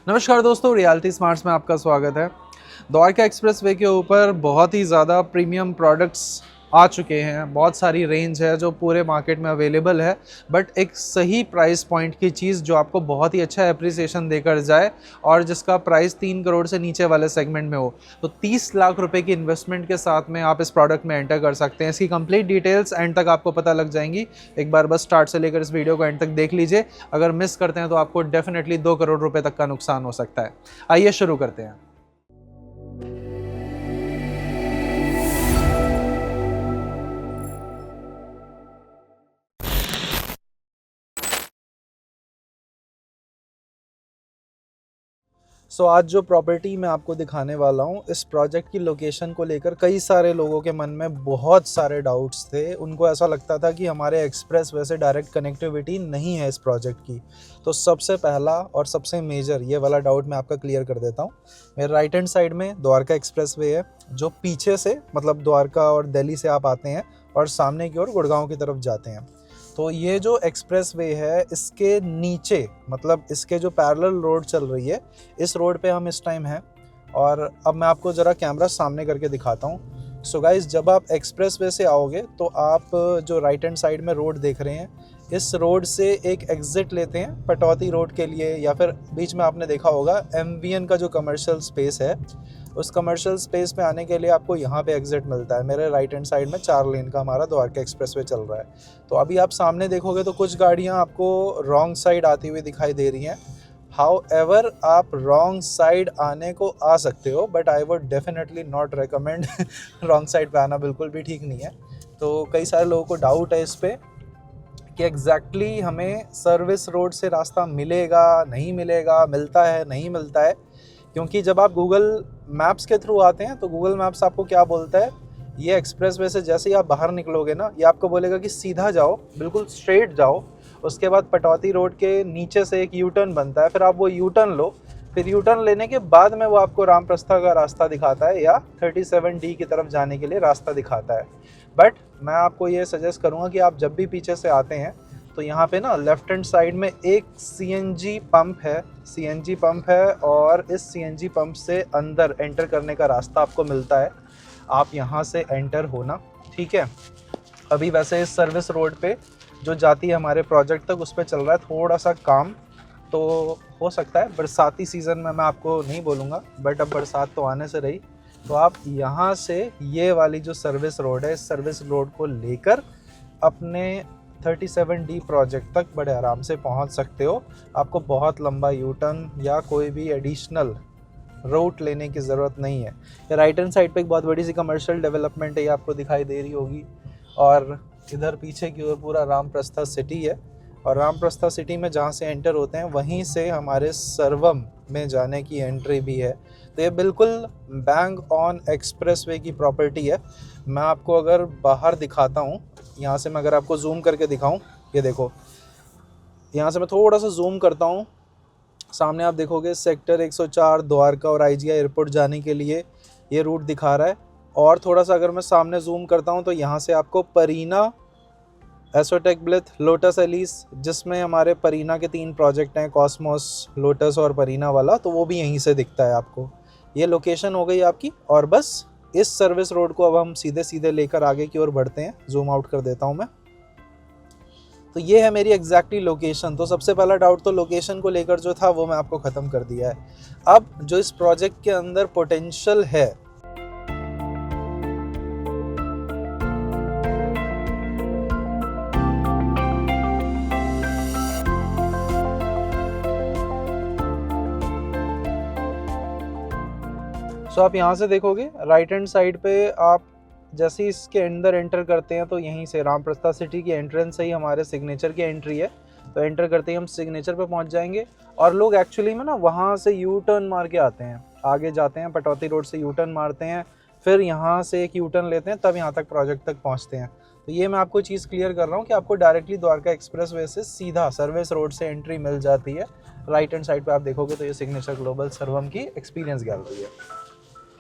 नमस्कार दोस्तों, reality smarts में आपका स्वागत है। द्वारका एक्सप्रेसवे के ऊपर बहुत ही ज़्यादा प्रीमियम प्रोडक्ट्स आ चुके हैं। बहुत सारी रेंज है जो पूरे मार्केट में अवेलेबल है, बट एक सही प्राइस पॉइंट की चीज़ जो आपको बहुत ही अच्छा एप्रिसिएशन देकर जाए और जिसका प्राइस 3 करोड़ से नीचे वाले सेगमेंट में हो, तो 30 लाख रुपए की इन्वेस्टमेंट के साथ में आप इस प्रोडक्ट में एंटर कर सकते हैं। इसकी कंप्लीट डिटेल्स एंड तक आपको पता लग जाएंगी। एक बार बस स्टार्ट से लेकर इस वीडियो को एंड तक देख लीजिए। अगर मिस करते हैं तो आपको डेफिनेटली 2 करोड़ रुपए तक का नुकसान हो सकता है। आइए शुरू करते हैं। आज जो प्रॉपर्टी मैं आपको दिखाने वाला हूँ, इस प्रोजेक्ट की लोकेशन को लेकर कई सारे लोगों के मन में बहुत सारे डाउट्स थे। उनको ऐसा लगता था कि हमारे एक्सप्रेस वे से डायरेक्ट कनेक्टिविटी नहीं है इस प्रोजेक्ट की। तो सबसे पहला और सबसे मेजर ये वाला डाउट मैं आपका क्लियर कर देता हूँ। मेरे राइट हैंड साइड में द्वारका एक्सप्रेस वे है, जो पीछे से मतलब द्वारका और दिल्ली से आप आते हैं और सामने की ओर गुड़गांव की तरफ जाते हैं। तो ये जो एक्सप्रेस वे है, इसके नीचे मतलब इसके जो पैरेलल रोड चल रही है, इस रोड पे हम इस टाइम हैं। और अब मैं आपको ज़रा कैमरा सामने करके दिखाता हूँ। सो गाइस, जब आप एक्सप्रेस वे से आओगे तो आप जो राइट हैंड साइड में रोड देख रहे हैं, इस रोड से एक एग्ज़िट लेते हैं पटौती रोड के लिए, या फिर बीच में आपने देखा होगा MVN का जो कमर्शियल स्पेस है, उस कमर्शियल स्पेस पे आने के लिए आपको यहाँ पे एग्ज़िट मिलता है। मेरे राइट हैंड साइड में 4 लेन का हमारा द्वारका एक्सप्रेसवे चल रहा है। तो अभी आप सामने देखोगे तो कुछ गाड़ियाँ आपको रॉन्ग साइड आती हुई दिखाई दे रही हैं। हाउएवर आप रॉन्ग साइड आने को आ सकते हो, but I would definitely not recommend wrong side पे आना बिल्कुल भी ठीक नहीं है। तो कई सारे लोगों को डाउट है इस पर कि एग्जैक्टली हमें सर्विस रोड से रास्ता मिलेगा नहीं मिलेगा, मिलता है नहीं मिलता है। क्योंकि जब आप गूगल मैप्स के थ्रू आते हैं तो गूगल मैप्स आपको क्या बोलता है, ये एक्सप्रेस वे से जैसे ही आप बाहर निकलोगे ना, ये आपको बोलेगा कि सीधा जाओ, बिल्कुल स्ट्रेट जाओ। उसके बाद पटौती रोड के नीचे से एक यू टर्न बनता है, फिर आप वो यू टर्न लो। फिर यू टर्न लेने के बाद में वो आपको रामप्रस्था का रास्ता दिखाता है या 37D की तरफ जाने के लिए रास्ता दिखाता है। बट मैं आपको ये सजेस्ट करूँगा कि आप जब भी पीछे से आते हैं तो यहाँ पे ना लेफ्ट हैंड साइड में एक CNG पंप है और इस CNG पंप से अंदर एंटर करने का रास्ता आपको मिलता है। आप यहाँ से एंटर होना, ठीक है। अभी वैसे इस सर्विस रोड पे जो जाती है हमारे प्रोजेक्ट तक, उस पर चल रहा है थोड़ा सा काम, तो हो सकता है बरसाती सीज़न में, मैं आपको नहीं बोलूँगा, बट अब बरसात तो आने से रही। तो आप यहाँ से ये वाली जो सर्विस रोड है, इस सर्विस रोड को लेकर अपने 37D प्रोजेक्ट तक बड़े आराम से पहुंच सकते हो। आपको बहुत लंबा यू टर्न या कोई भी एडिशनल रूट लेने की ज़रूरत नहीं है। राइट हैंड साइड पे एक बहुत बड़ी सी कमर्शियल डेवलपमेंट है, ये आपको दिखाई दे रही होगी। और इधर पीछे की ओर पूरा रामप्रस्था सिटी है, और रामप्रस्था सिटी में जहाँ से एंटर होते हैं वहीं से हमारे सर्वम में जाने की एंट्री भी है। तो ये बिल्कुल बैंग ऑन एक्सप्रेसवे की प्रॉपर्टी है। मैं आपको अगर बाहर दिखाता हूँ, यहाँ से मैं अगर आपको जूम करके दिखाऊं, ये देखो, यहाँ से मैं थोड़ा सा जूम करता हूँ, सामने आप देखोगे सेक्टर 104 द्वारका और IGI एयरपोर्ट जाने के लिए ये रूट दिखा रहा है। और थोड़ा सा अगर मैं सामने जूम करता हूँ तो यहाँ से आपको परीना, एसोटेक ब्लिथ, लोटस एलिस, जिसमें हमारे परीना के 3 प्रोजेक्ट हैं, कॉस्मोस, लोटस और परीना वाला, तो वो भी यहीं से दिखता है आपको। ये लोकेशन हो गई आपकी। और बस इस सर्विस रोड को अब हम सीधे सीधे लेकर आगे की ओर बढ़ते हैं। जूम आउट कर देता हूं मैं। तो ये है मेरी एग्जैक्टली लोकेशन। तो सबसे पहला डाउट तो लोकेशन को लेकर जो था वो मैं आपको ख़त्म कर दिया है। अब जो इस प्रोजेक्ट के अंदर पोटेंशियल है, सो आप यहाँ से देखोगे राइट हैंड साइड पे, आप जैसे ही इसके अंदर एंटर करते हैं तो यहीं से रामप्रस्था सिटी की एंट्रेंस से ही हमारे सिग्नेचर की एंट्री है। तो एंटर करते ही हम सिग्नेचर पे पहुँच जाएंगे। और लोग एक्चुअली में ना वहाँ से यू टर्न मार के आते हैं, आगे जाते हैं पटौती रोड से यू टर्न मारते हैं, फिर यहाँ से एक यू टर्न लेते हैं, तब यहाँ तक प्रोजेक्ट तक पहुँचते हैं। तो ये मैं आपको चीज़ क्लियर कर रहा हूँ कि आपको डायरेक्टली द्वारका एक्सप्रेसवे से सीधा सर्विस रोड से एंट्री मिल जाती है। राइट हैंड साइड पे आप देखोगे तो ये सिग्नेचर ग्लोबल सर्वम की एक्सपीरियंस गैलरी है।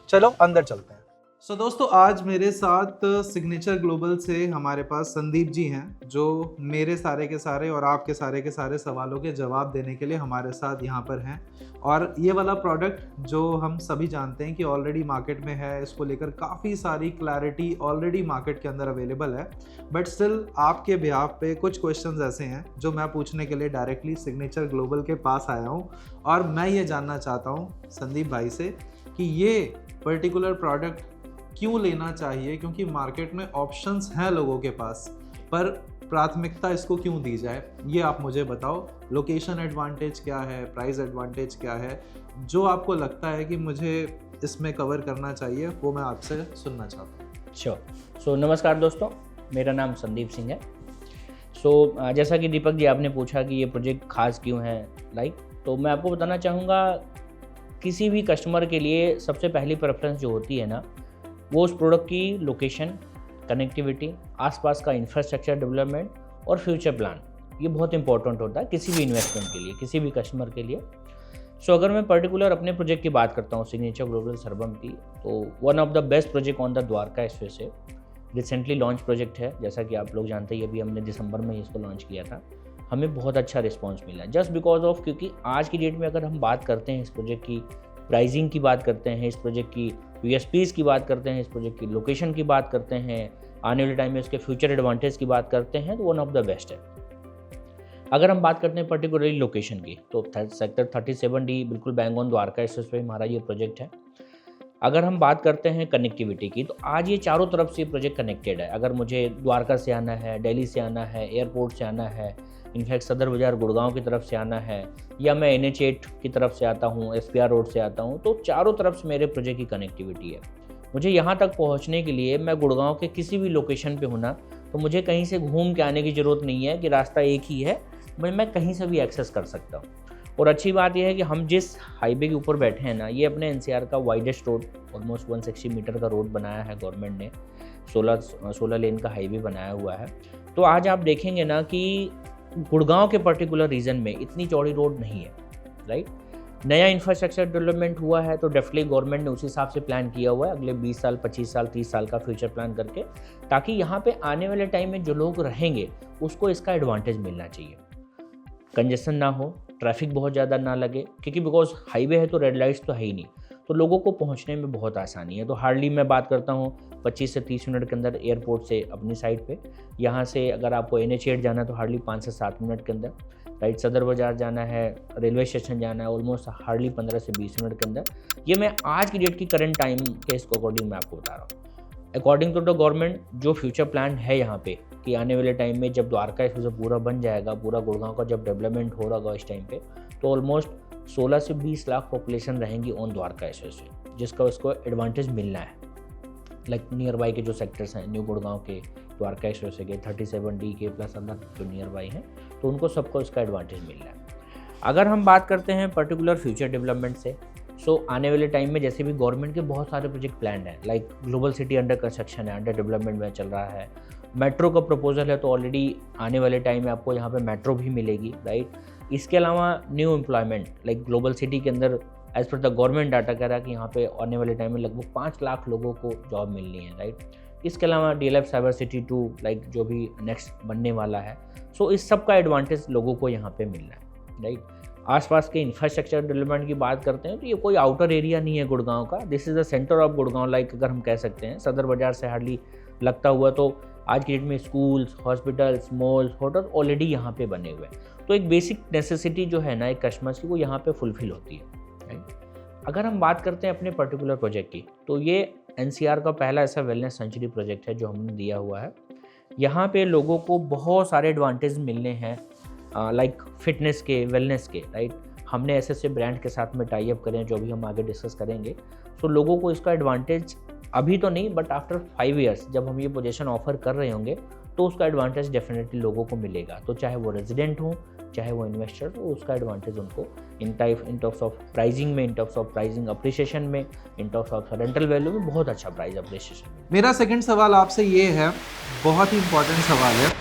चलो अंदर चलते हैं। सो दोस्तों, आज मेरे साथ सिग्नेचर ग्लोबल से हमारे पास संदीप जी हैं, जो मेरे सारे के सारे और आपके सारे के सारे सवालों के जवाब देने के लिए हमारे साथ यहाँ पर हैं। और ये वाला प्रोडक्ट जो हम सभी जानते हैं कि ऑलरेडी मार्केट में है, इसको लेकर काफ़ी सारी क्लैरिटी ऑलरेडी मार्केट के अंदर अवेलेबल है, बट स्टिल आपके बिहाफ पे कुछ क्वेश्चंस ऐसे हैं जो मैं पूछने के लिए डायरेक्टली सिग्नेचर ग्लोबल के पास आया हूँ। और मैं ये जानना चाहता हूँ संदीप भाई से कि ये पर्टिकुलर प्रोडक्ट क्यों लेना चाहिए, क्योंकि मार्केट में ऑप्शंस हैं लोगों के पास, पर प्राथमिकता इसको क्यों दी जाए, ये आप मुझे बताओ। लोकेशन एडवांटेज क्या है, प्राइस एडवांटेज क्या है, जो आपको लगता है कि मुझे इसमें कवर करना चाहिए, वो मैं आपसे सुनना चाहता हूँ। श्योर। सो नमस्कार दोस्तों, मेरा नाम संदीप सिंह है। जैसा कि दीपक जी आपने पूछा कि ये प्रोजेक्ट खास क्यों है, तो मैं आपको बताना चाहूँगा, किसी भी कस्टमर के लिए सबसे पहली प्रेफरेंस जो होती है ना, वो उस प्रोडक्ट की लोकेशन, कनेक्टिविटी, आसपास का इंफ्रास्ट्रक्चर डेवलपमेंट और फ्यूचर प्लान, ये बहुत इंपॉर्टेंट होता है किसी भी इन्वेस्टमेंट के लिए, किसी भी कस्टमर के लिए। अगर मैं पर्टिकुलर अपने प्रोजेक्ट की बात करता हूँ, सिग्नेचर ग्लोबल सरबम की, तो one of the best project on the Dwarka express है। रिसेंटली लॉन्च प्रोजेक्ट है, जैसा कि आप लोग जानते ही, अभी हमने दिसंबर में इसको लॉन्च किया था। हमें बहुत अच्छा रिस्पॉन्स मिला जस्ट बिकॉज ऑफ, क्योंकि आज की डेट में अगर हम बात करते हैं इस प्रोजेक्ट की प्राइसिंग की बात करते हैं, इस प्रोजेक्ट की यूएसपीज़ की बात करते हैं, इस प्रोजेक्ट की लोकेशन की बात करते हैं, आने वाले टाइम में इसके फ्यूचर एडवांटेज की बात करते हैं, तो वन ऑफ द बेस्ट है। अगर हम बात करते हैं पर्टिकुलरली लोकेशन की, तो सेक्टर 37D बिल्कुल बैंग ऑन द्वारका एक्सप्रेस पे हमारा ये प्रोजेक्ट है। अगर हम बात करते हैं कनेक्टिविटी की, तो आज ये चारों तरफ से प्रोजेक्ट कनेक्टेड है। अगर मुझे द्वारका से आना है, दिल्ली से आना है, एयरपोर्ट से आना है, इनफैक्ट सदर बाज़ार गुड़गांव की तरफ से आना है, या मैं NH8 की तरफ से आता हूँ, SPR रोड से आता हूँ, तो चारों तरफ से मेरे प्रोजेक्ट की कनेक्टिविटी है। मुझे यहाँ तक पहुँचने के लिए मैं गुड़गांव के किसी भी लोकेशन पे हूँ ना, तो मुझे कहीं से घूम के आने की ज़रूरत नहीं है कि रास्ता एक ही है, मैं कहीं से भी एक्सेस कर सकता हूँ। और अच्छी बात यह है कि हम जिस हाईवे के ऊपर बैठे हैं ना, ये अपने NCR का वाइडेस्ट रोड, ऑलमोस्ट 160 मीटर का रोड बनाया है गवर्नमेंट ने, 16 लेन का हाईवे बनाया हुआ है। तो आज आप देखेंगे ना कि गुड़गांव के पर्टिकुलर रीजन में इतनी चौड़ी रोड नहीं है, राइट। नया इंफ्रास्ट्रक्चर डेवलपमेंट हुआ है, तो डेफिनेटली गवर्नमेंट ने उसी हिसाब से प्लान किया हुआ है, अगले 20 साल, 25 साल, 30 साल का फ्यूचर प्लान करके, ताकि यहाँ पे आने वाले टाइम में जो लोग रहेंगे उसको इसका एडवांटेज मिलना चाहिए। कंजेशन ना हो, ट्रैफिक बहुत ज़्यादा ना लगे, क्योंकि बिकॉज हाईवे है तो रेड लाइट्स तो है ही नहीं, तो लोगों को पहुंचने में बहुत आसानी है। तो हार्डली मैं बात करता हूँ 25 से 30 मिनट के अंदर एयरपोर्ट से अपनी साइड पे, यहाँ से अगर आपको NH8 जाना है तो हार्डली 5 से 7 मिनट के अंदर, राइट। सदर बाज़ार जाना है, रेलवे स्टेशन जाना है, ऑलमोस्ट हार्डली 15 से 20 मिनट के अंदर। ये मैं आज की डेट की करंट टाइम के इसको अकॉर्डिंग मैं आपको बता रहा हूँ। अकॉर्डिंग टू द गवर्नमेंट जो फ्यूचर प्लान है यहाँ पे, कि आने वाले टाइम में जब द्वारका एक्सप्रेस पूरा बन जाएगा, पूरा गुड़गांव का जब डेवलपमेंट हो रहा होगा इस टाइम पे, तो ऑलमोस्ट 16 से 20 लाख पॉपुलेशन रहेंगी ऑन द्वारका एक्सप्रेस पे, जिसका उसको एडवांटेज मिलना है। लाइक नियर बाई के जो सेक्टर्स हैं, न्यू गुड़गांव के, द्वारका एक्सप्रेस के, 37D के प्लस अदर जो नियर बाई हैं, तो उनको सबको इसका एडवांटेज मिल रहा है। अगर हम बात करते हैं पर्टिकुलर फ्यूचर डेवलपमेंट से, आने वाले टाइम में जैसे भी गवर्नमेंट के बहुत सारे प्रोजेक्ट प्लान हैं, like global city under construction है, अंडर डेवलपमेंट में चल रहा है, मेट्रो का प्रपोजल है, तो ऑलरेडी आने वाले टाइम में आपको यहाँ पे मेट्रो भी मिलेगी, राइट। इसके अलावा new employment, like global city के अंदर as per the government data कह रहा है कि यहाँ पे आने वाले टाइम में लगभग 5 लाख लोगों को जॉब मिलनी है, राइट। इसके अलावा DLF साइबर सिटी 2, लाइक जो भी नेक्स्ट बनने वाला है, इस सब का एडवांटेज लोगों को यहाँ पे मिलना है, राइट। आसपास के इंफ्रास्ट्रक्चर डेवलपमेंट की बात करते हैं, तो ये कोई आउटर एरिया नहीं है गुड़गांव का, this is the centre of Gurgaon, like अगर हम कह सकते हैं सदर बाज़ार से हार्डली लगता हुआ, तो आज की डेट में schools, hospitals, malls, hotel already यहाँ पे बने हुए हैं। तो एक बेसिक नेसेसिटी जो है ना एक कस्टमर्स की, वो यहाँ पे फुलफिल होती है, राइट। अगर हम बात करते हैं अपने पर्टिकुलर प्रोजेक्ट की, तो ये NCR का पहला ऐसा वेलनेस सेंचुरी प्रोजेक्ट है जो हमने दिया हुआ है। यहाँ पे लोगों को बहुत सारे एडवांटेज मिलने हैं, लाइक फिटनेस के, वेलनेस के, राइट। हमने ऐसे ब्रांड के साथ में टाई अप करें, जो भी हम आगे डिस्कस करेंगे। लोगों को इसका एडवांटेज अभी तो नहीं, बट आफ्टर 5 इयर्स जब हम ये पोजीशन ऑफर कर रहे होंगे, तो उसका एडवांटेज डेफिनेटली लोगों को मिलेगा। तो चाहे वो रेजिडेंट हो, चाहे वो इन्वेस्टर, तो उसका एडवांटेज उनको इन टर्म्स ऑफ प्राइसिंग में, in terms of pricing appreciation में, in terms of rental value में बहुत अच्छा प्राइस अप्रिसिएशन। मेरा सेकंड सवाल आपसे ये है, बहुत ही इंपॉर्टेंट सवाल है